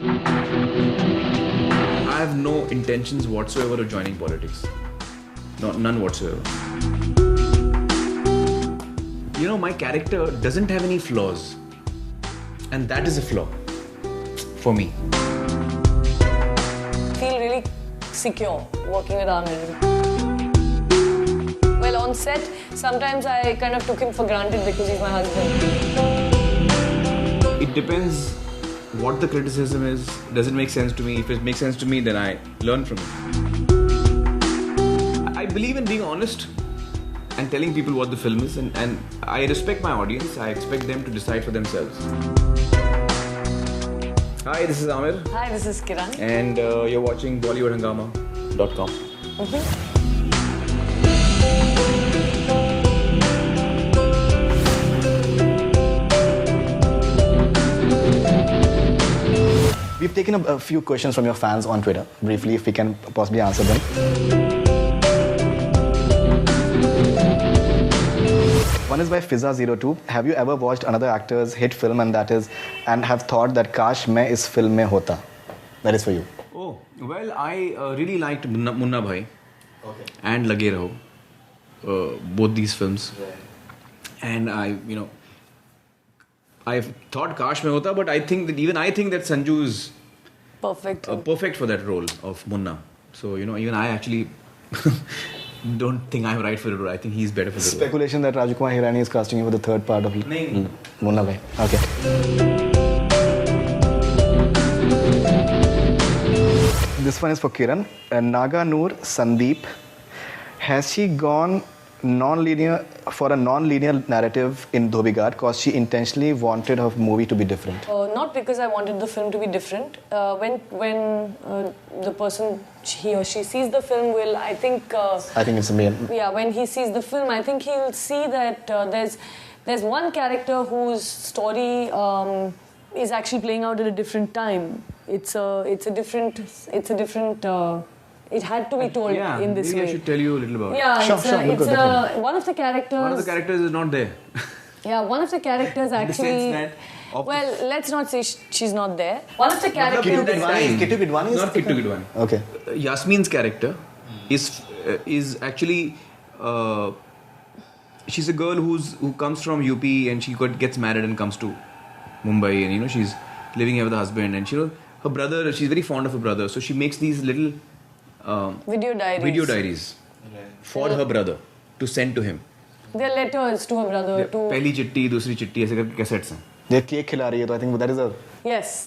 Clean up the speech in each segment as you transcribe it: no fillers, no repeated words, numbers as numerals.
I have no intentions whatsoever of joining politics. No, none whatsoever. You know, my character doesn't have any flaws. And that is a flaw for me. I feel really secure working with Aamir. Well, on set, sometimes I kind of took him for granted because he's my husband. It depends what the criticism is. Does it make sense to me? If it makes sense to me, then I learn from it. I believe in being honest and telling people what the film is, and I respect my audience. I expect them to decide for themselves. Hi, this is Aamir. Hi, this is Kiran. And you're watching BollywoodHungama.com. We've taken a few questions from your fans on Twitter. Briefly, if we can possibly answer them. One is by Fizza02. Have you ever watched another actor's hit film and have thought that Kash main is film mein hota? That is for you. Oh, well, I really liked Munna Bhai and Lage Raho, both these films. Right. And I've thought Kash mein hota, but I think that Sanju is perfect for that role of Munna. So, even I actually don't think I'm right for the role. I think he's better for the role. Speculation that Rajkumar Hirani is casting you for the third part of Munna Bhai. Okay. This one is for Kiran. Naga Noor Sandeep. Has she gone for a non-linear narrative in Dhobi Ghat because she intentionally wanted her movie to be different? Not because I wanted the film to be different. When the person, he or she sees the film, I think it's a male. Yeah, when he sees the film, I think he'll see that there's one character whose story is actually playing out at a different time. It had to be told in this way. I should tell you a little about it. Yeah, one of the characters... One of the characters is not there. Yeah, one of the characters actually... Well, let's not say she's not there. One of the characters... Kittu Gidwani? Not Kittu Gidwani. Okay. Yasmin's character is actually... she's a girl who comes from UP and she gets married and comes to Mumbai, and she's living here with her husband, and her brother, she's very fond of her brother, so she makes these little... video diaries for her brother to send to him. They're letters to her brother. पहली चिट्ठी, दूसरी चिट्ठी, ऐसे करके cassettes हैं. They're cake खिला रही है, तो I think that is a... Yes.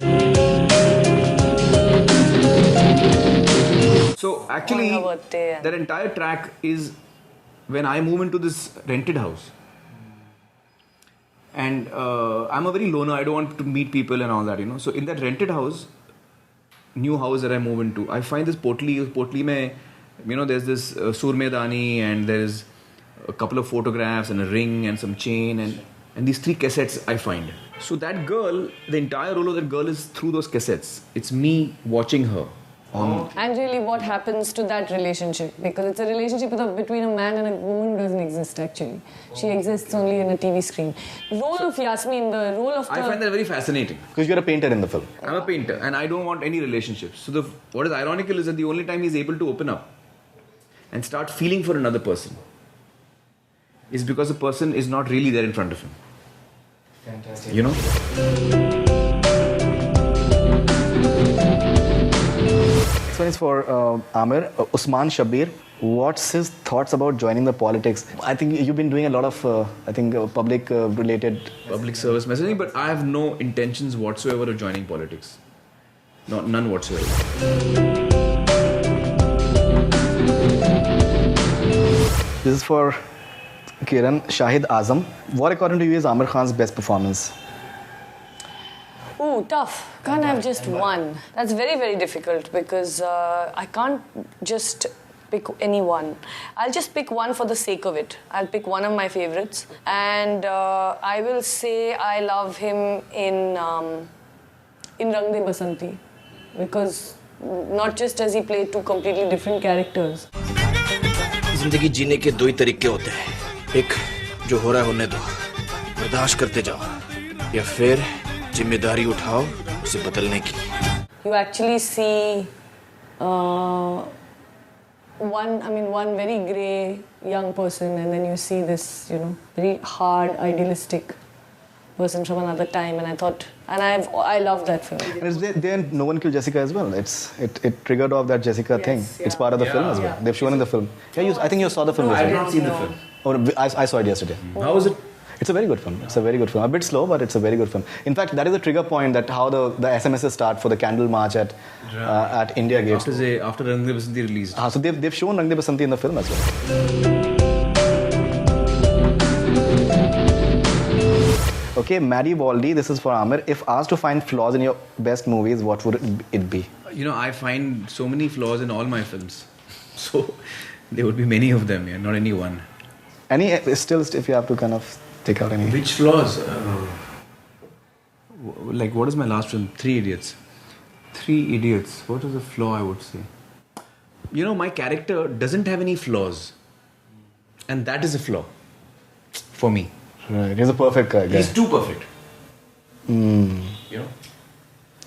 So actually, that entire track is when I move into this rented house. And I'm a very loner. I don't want to meet people and all that, So in that rented house, new house that I move into, I find this potli mein, there's this surmedani, and there's a couple of photographs and a ring and some chain and these 3 cassettes I find. So that girl, the entire role of that girl is through those cassettes. It's me watching her. And really what happens to that relationship, because it's a relationship between a man and a woman doesn't exist actually. She exists only in a TV screen. Role of Yasmin, the role of I find that very fascinating. Because you're a painter in the film. I'm a painter and I don't want any relationships. So what is ironical is that the only time he's able to open up and start feeling for another person is because the person is not really there in front of him. Fantastic. This one is for Aamir. Usman Shabir. What's his thoughts about joining the politics? I think you've been doing a lot of, public service messaging, but I have no intentions whatsoever of joining politics. None whatsoever. This is for Kiran. Shahid Azam. What, according to you, is Aamir Khan's best performance? Ooh, tough. Can't have just one. That's very, very difficult because I can't just pick any one. I'll just pick one for the sake of it. I'll pick one of my favorites. And I will say I love him in Rang De Basanti. Because not just does he play 2 completely different characters. जिंदगी जीने के 2 ही तरीके होते हैं. एक जो हो रहा है होने दो, बर्दाश्त करते जाओ, या फिर जिम्मेदारी उठाओ उसे बदलने की. you actually see one very grey young person, and then you see this, very hard, idealistic person from another time. And I thought, I love that film. And it's there No One Killed Jessica as well. It triggered off that Jessica thing. Yeah. It's part of the film as well. Yeah. They've shown in the film. Yeah, I think you saw the film. No, I as have well. not seen the film. Oh, I saw it yesterday. How was it? It's a very good film. It's a very good film. A bit slow, but it's a very good film. In fact, that is a trigger point that how the SMSs start for the candle march at India Gate. After Rang De Basanti released. So they've shown Rang De Basanti in the film as well. Okay, Maddie Baldy, this is for Aamir. If asked to find flaws in your best movies, what would it be? I find so many flaws in all my films. So there would be many of them, not any one. Still, if you have to kind of take out any. Which flaws? What is my last film? 3 Idiots. 3 Idiots. What is the flaw, I would say? My character doesn't have any flaws. And that is a flaw. For me. Right. He's a perfect guy. He's too perfect.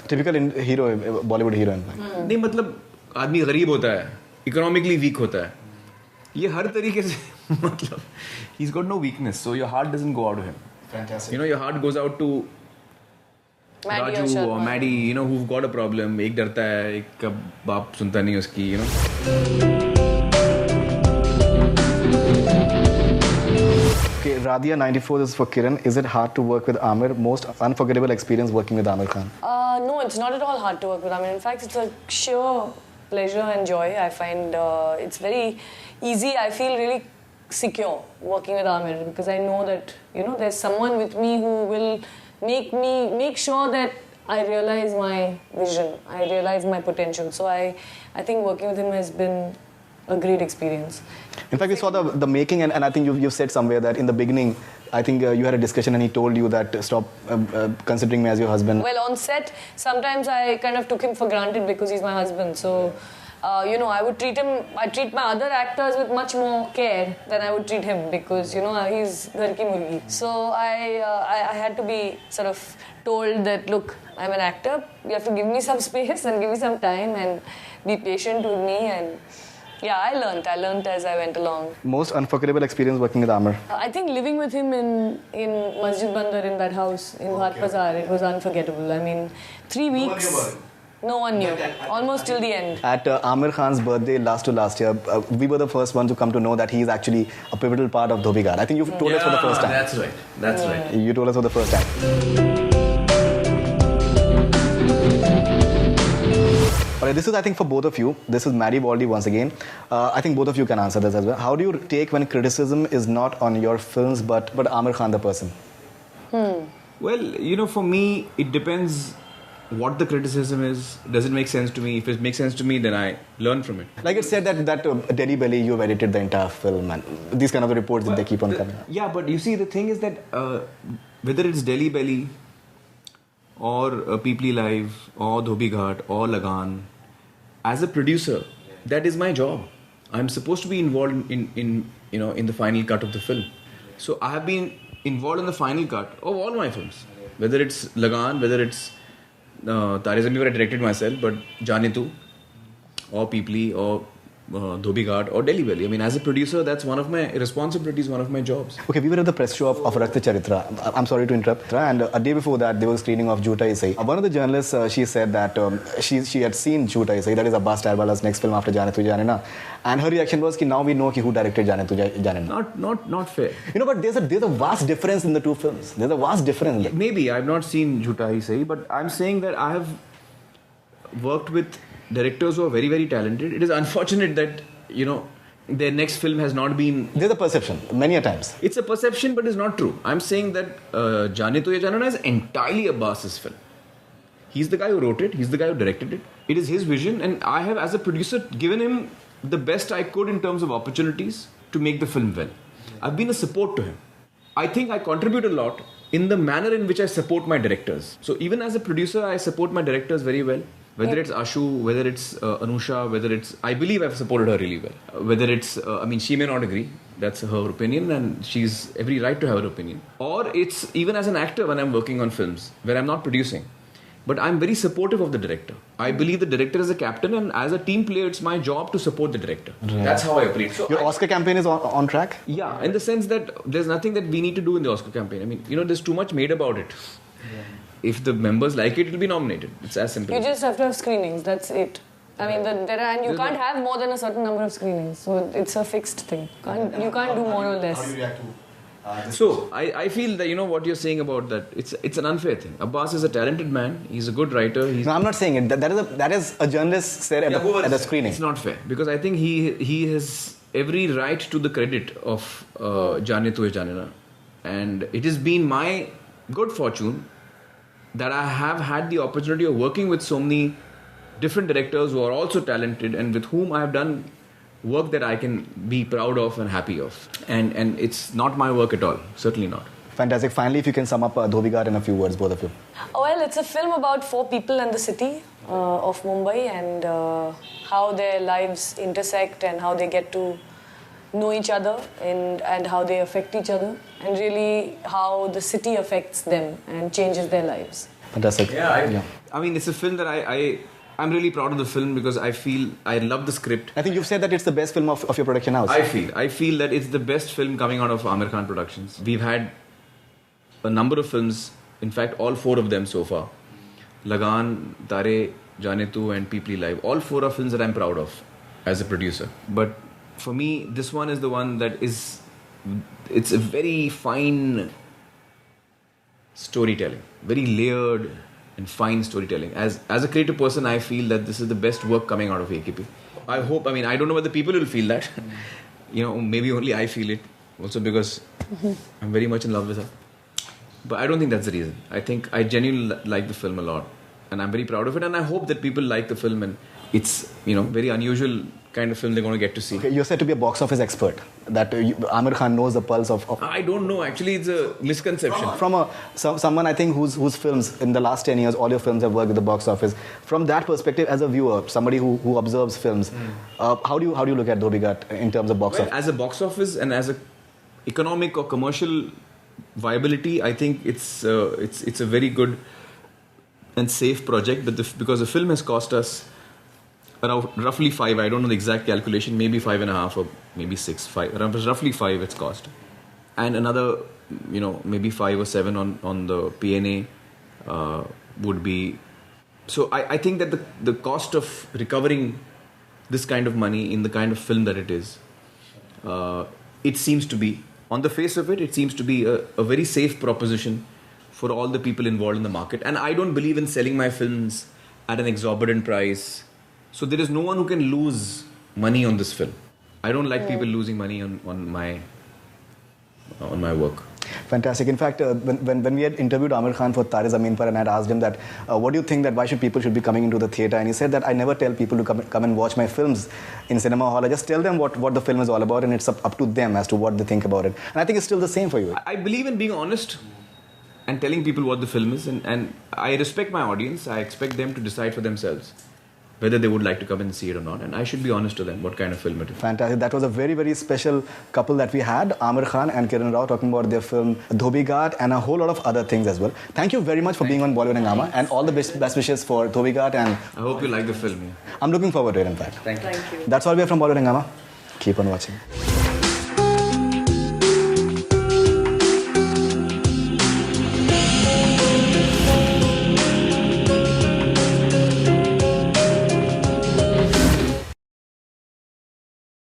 Typical hero, Bollywood hero. नहीं मतलब आदमी गरीब होता है, economically weak होता है. ये हर तरीके से मतलब he's got no weakness, so your heart doesn't go out to him. Fantastic. Your heart goes out to Maddie Raju or Maddie, who've got a problem. एक डरता है, एक का बाप सुनता नहीं उसकी, Okay, Radia 94, this is for Kiran. Is it hard to work with Aamir? Most unforgettable experience working with Aamir Khan? No, it's not at all hard to work with Aamir. In fact, it's a sheer pleasure and joy. I find it's very easy. I feel really secure working with Aamir because I know that there's someone with me who will make sure that I realize my vision, I realize my potential. So I think working with him has been a great experience. In fact, we saw the making, and I think you've said somewhere that in the beginning, I think you had a discussion and he told you that stop considering me as your husband. Well, on set, sometimes I kind of took him for granted because he's my husband. So, I treat my other actors with much more care than I would treat him because, he's ghar ki murgi. So I had to be sort of told that, look, I'm an actor, you have to give me some space and give me some time and be patient with me. And yeah, I learnt as I went along. Most unforgettable experience working with Aamir? I think living with him in Masjid Bandar, in that house in Ghat Bazaar, it was unforgettable. I mean, 3 weeks, no one knew, almost till the end. At Aamir Khan's birthday last year, we were the first ones to come to know that he is actually a pivotal part of Dhobi Ghat. I think you told us for the first time. That's right. You told us for the first time. Alright, this is I think for both of you. This is Maddie Baldy once again. I think both of you can answer this as well. How do you take when criticism is not on your films but Aamir Khan the person? Well, for me, it depends what the criticism is. Does it make sense to me? If it makes sense to me, then I learn from it. Like it said that Delhi Belly, you've edited the entire film, and these kind of reports that they keep on coming. Yeah, but you see, the thing is that whether it's Delhi Belly or Peeply Live or Dhobi Ghat or Lagan, as a producer, that is my job. I'm supposed to be involved in the final cut of the film. So I have been involved in the final cut of all my films. Whether it's Lagan, whether it's Tare Zameen Par I directed myself, but Jaane Tu or Peeply or Dhobi Ghat or Delhi Belly. I mean, as a producer, that's one of my responsibilities, one of my jobs. Okay, we were at the press show of Rakta Charitra. I'm sorry to interrupt. And a day before that, there was a screening of Jhoota Isai. One of the journalists, she said that she had seen Jhoota Isai, that is Abbas Tyrewala's next film after Jaane Tu Jaane Na. And her reaction was, now we know who directed Jaane Tu Jaane Na. Not fair. But there's a vast difference in the two films. There's a vast difference. Maybe I've not seen Jhoota Isai, but I'm saying that I have worked with directors who are very, very talented. It is unfortunate that, their next film has not been... There's a perception, many a times. It's a perception, but it's not true. I'm saying that Jaane Tu Jaane Na is entirely Abbas's film. He's the guy who wrote it. He's the guy who directed it. It is his vision, and I have, as a producer, given him the best I could in terms of opportunities to make the film well. I've been a support to him. I think I contribute a lot in the manner in which I support my directors. So even as a producer, I support my directors very well. Whether it's Ashu, whether it's Anusha, whether it's... I believe I've supported her really well. Whether it's... she may not agree. That's her opinion, and she's every right to have her opinion. Or it's even as an actor when I'm working on films, where I'm not producing. But I'm very supportive of the director. I believe the director is a captain, and as a team player, it's my job to support the director. Right. That's how I operate. So your Oscar campaign is on track? Yeah, in the sense that there's nothing that we need to do in the Oscar campaign. I mean, there's too much made about it. Yeah. If the members like it, it'll be nominated. It's as simple. You just have to have screenings. That's it. I mean, and you can't have more than a certain number of screenings. So it's a fixed thing. You can't do more or less. How do you react to? So I feel that what you're saying about that, it's an unfair thing. Abbas is a talented man. He's a good writer. No, I'm not saying it. That is a journalist said at the screening. It's not fair because I think he has every right to the credit of Jaane Tu Hai Jaane Na, and it has been my good fortune that I have had the opportunity of working with so many different directors who are also talented and with whom I have done work that I can be proud of and happy of. And it's not my work at all. Certainly not. Fantastic. Finally, if you can sum up Dhobi Ghat in a few words, both of you. Well, it's a film about 4 people in the city of Mumbai and how their lives intersect and how they get to know each other and how they affect each other and really how the city affects them and changes their lives. Fantastic. I mean, it's a film that I'm really proud of the film because I feel I love the script. I think you've said that it's the best film of your production house. I feel that it's the best film coming out of Aamir-Kiran Productions. We've had a number of films, in fact all 4 of them so far. Lagaan, Tare, Jaane Tu and Peepli Live. All 4 are films that I'm proud of as a producer. But for me, this one is the one that it's a very fine storytelling. Very layered and fine storytelling. As a creative person, I feel that this is the best work coming out of AKP. I don't know whether people will feel that. Maybe only I feel it. Also because I'm very much in love with her. But I don't think that's the reason. I think I genuinely like the film a lot. And I'm very proud of it. And I hope that people like the film. And it's, very unusual kind of film they're going to get to see. Okay, you're said to be a box office expert. That Aamir Khan knows the pulse of... I don't know. Actually, it's a misconception. From someone, I think, whose films, in the last 10 years, all your films have worked with the box office. From that perspective, as a viewer, somebody who observes films, how do you look at Dhobi Ghat in terms of box office? As a box office and as a economic or commercial viability, I think it's a very good and safe project. But because the film has cost us around roughly 5, I don't know the exact calculation, maybe 5.5 or maybe 6, 5, roughly 5 it's cost. And another, maybe 5 or 7 on the P&A would be... So I think that the cost of recovering this kind of money in the kind of film that it is, it seems to be, on the face of it seems to be a very safe proposition for all the people involved in the market. And I don't believe in selling my films at an exorbitant price. So there is no one who can lose money on this film. I don't like people losing money on my work. Fantastic. In fact, when we had interviewed Aamir Khan for Tare Zameen Par, and I had asked him that, what do you think that why people should be coming into the theatre? And he said that I never tell people to come and watch my films in cinema hall. I just tell them what the film is all about, and it's up to them as to what they think about it. And I think it's still the same for you. I believe in being honest and telling people what the film is, and I respect my audience. I expect them to decide for themselves whether they would like to come and see it or not, and I should be honest to them what kind of film it is. Fantastic. That was a very, very special couple that we had, Aamir Khan and Kiran Rao, talking about their film Dhobi Ghat and a whole lot of other things as well. Thank you very much for being on Bollywood Hungama, and all the best wishes for Dhobi Ghat. And I hope you like the film. I'm looking forward to it, in fact. Thank you. That's all we have from Bollywood Hungama. Keep on watching.